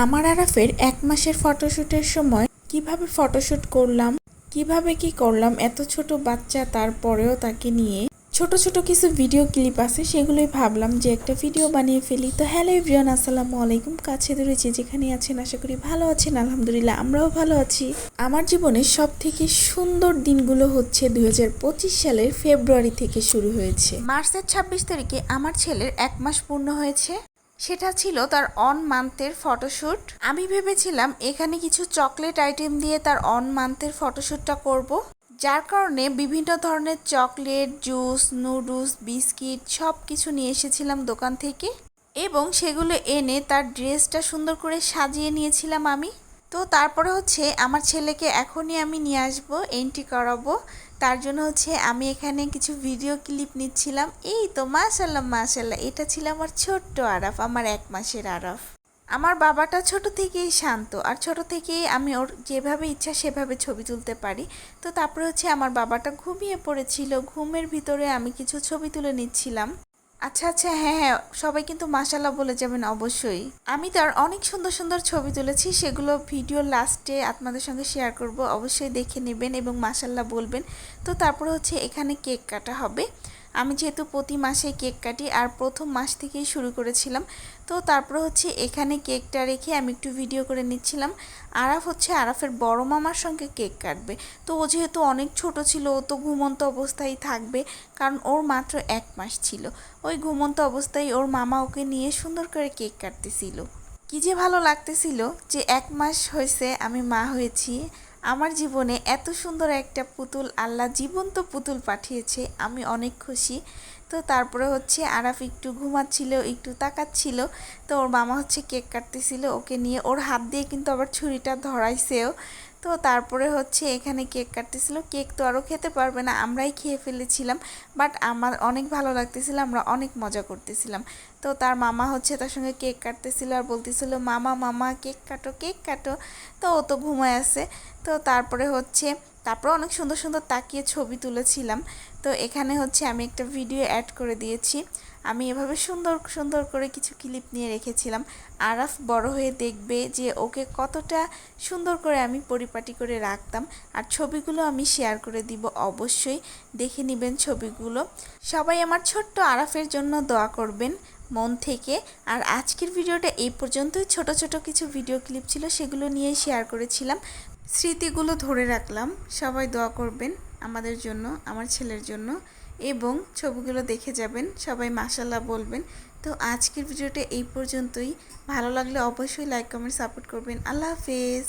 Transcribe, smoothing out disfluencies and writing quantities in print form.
আমার আরাফের 1 মাসের ফটোশ্যুটের সময় কিভাবে ফটোশ্যুট করলাম, কিভাবে কি করলাম, এত ছোট বাচ্চা তারপরেও তাকে নিয়ে ছোট ছোট কিছু ভিডিও ক্লিপ আছে, সেগুলোই ভাবলাম যে একটা ভিডিও বানিয়ে ফেলি। তো হ্যালো এভরিওয়ান, আসসালামু আলাইকুম। কাছে দূরে যে যেখানে আছেন আশা করি ভালো আছেন। আলহামদুলিল্লাহ আমরাও ভালো আছি। আমার জীবনের সব থেকে সুন্দর দিনগুলো হচ্ছে 2025 সালের ফেব্রুয়ারি থেকে শুরু হয়েছে। মার্চের 26 তারিখে আমার ছেলের 1 মাস পূর্ণ হয়েছে। সেটা ছিল তার অন মান্থের ফটোশ্যুট। আমি ভেবেছিলাম এখানে কিছু চকলেট আইটেম দিয়ে তার অন মান্থের ফটোশ্যুটটা করব, যার কারণে বিভিন্ন ধরনের চকলেট, জুস, নুডলস, বিস্কিট সব কিছু নিয়ে এসেছিলাম দোকান থেকে এবং সেগুলো এনে তার ড্রেসটা সুন্দর করে সাজিয়ে নিয়েছিলাম আমি। তো তারপরে হচ্ছে আমার ছেলেকে এখনই আমি নিয়ে আসবো, এন্ট্রি করাবো। তার জন্য হচ্ছে আমি এখানে কিছু ভিডিও ক্লিপ নিচ্ছিলাম। এই তো মাশাল্লাহ মাশাল্লাহ, এটা ছিল আমার ছোট্ট আরাফ, আমার 1 মাসের আরাফ। আমার বাবাটা ছোট থেকেই শান্ত, আর ছোট থেকেই আমি ওর যেভাবে ইচ্ছা সেভাবে ছবি তুলতে পারি। তো তারপরে হচ্ছে আমার বাবাটা ঘুমিয়ে পড়েছিল, ঘুমের ভিতরে আমি কিছু ছবি তুলে নিচ্ছিলাম। আচ্ছা আচ্ছা, হ্যাঁ হ্যাঁ, সবাই কিন্তু মাশাল্লাহ বলে যাবেন অবশ্যই। আমি তার অনেক সুন্দর সুন্দর ছবি তুলেছি, সেগুলো ভিডিও লাস্টে আপনাদের সঙ্গে শেয়ার করব, অবশ্যই দেখে নেবেন এবং মাশাল্লাহ বলবেন। তো তারপরে হচ্ছে এখানে কেক কাটা হবে। আমি যেহেতু প্রতি মাসে কেক কাটি আর প্রথম মাস থেকেই শুরু করেছিলাম। তো তারপরে হচ্ছে এখানে কেকটা রেখে আমি একটু ভিডিও করে নিচ্ছিলাম। আরাফ হচ্ছে আরাফের বড় মামার সঙ্গে কেক কাটবে। তো ও যেহেতু অনেক ছোট ছিল, ও তো ঘুমন্ত অবস্থায় থাকবে, কারণ ওর মাত্র 1 মাস ছিল। ওই ঘুমন্ত অবস্থায় ওর মামা ওকে নিয়ে সুন্দর করে কেক কাটতেছিল। কি যে ভালো লাগতেছিল যে 1 মাস হয়েছে আমি মা হয়েছি। আমার জীবনে এত সুন্দর একটা পুতুল, আল্লাহ জীবন্ত পুতুল পাঠিয়েছে, আমি অনেক খুশি। তো তারপরে হচ্ছে আরাফ একটু ঘুমাচ্ছিল, একটু তাকাচ্ছিল। তো ওর মামা হচ্ছে কেক কাটতেছিল ওকে নিয়ে, ওর হাত দিয়ে কিন্তু আবার ছুরিটা ধরাইছেও। তো তারপরে হচ্ছে এখানে কেক কাটতেছিল। কেক তো আরও খেতে পারবে না, আমরাই খেয়ে ফেলেছিলাম, বাট আমার অনেক ভালো লাগতেছিল, আমরা অনেক মজা করতেছিলাম। তো তার মামা হচ্ছে তার সঙ্গে কেক কাটতেছিল আর বলতেছিল মামা মামা কেক কাটো কেক কাটো। তো ও তো ঘুমায় আছে। তো তারপরে অনেক সুন্দর সুন্দর তাকিয়ে ছবি তুলেছিলাম। তো এখানে হচ্ছে আমি একটা ভিডিও অ্যাড করে দিয়েছি। আমি এভাবে সুন্দর সুন্দর করে কিছু ক্লিপ নিয়ে রেখেছিলাম। আরাফ বড় হয়ে দেখবে যে ওকে কতটা সুন্দর করে আমি পরিপাটি করে রাখতাম। আর ছবিগুলো আমি শেয়ার করে দিব, অবশ্যই দেখে নেবেন ছবিগুলো। সবাই আমার ছোট্ট আরাফের জন্য দোয়া করবেন মন থেকে। আর আজকের ভিডিওটা এই পর্যন্তই, ছোট ছোট কিছু ভিডিও ক্লিপ ছিল, সেগুলো নিয়ে শেয়ার করেছিলাম, স্মৃতিগুলো ধরে রাখলাম। সবাই দোয়া করবেন আমাদের জন্য, আমার ছেলের জন্য, এবং ছবিগুলো দেখে যাবেন, সবাই মাশাল্লাহ বলবেন। তো আজকের ভিডিওটা এই পর্যন্তই। ভালো লাগলে অবশ্যই লাইক কমেন্ট সাপোর্ট করবেন। আল্লাহ হাফেজ।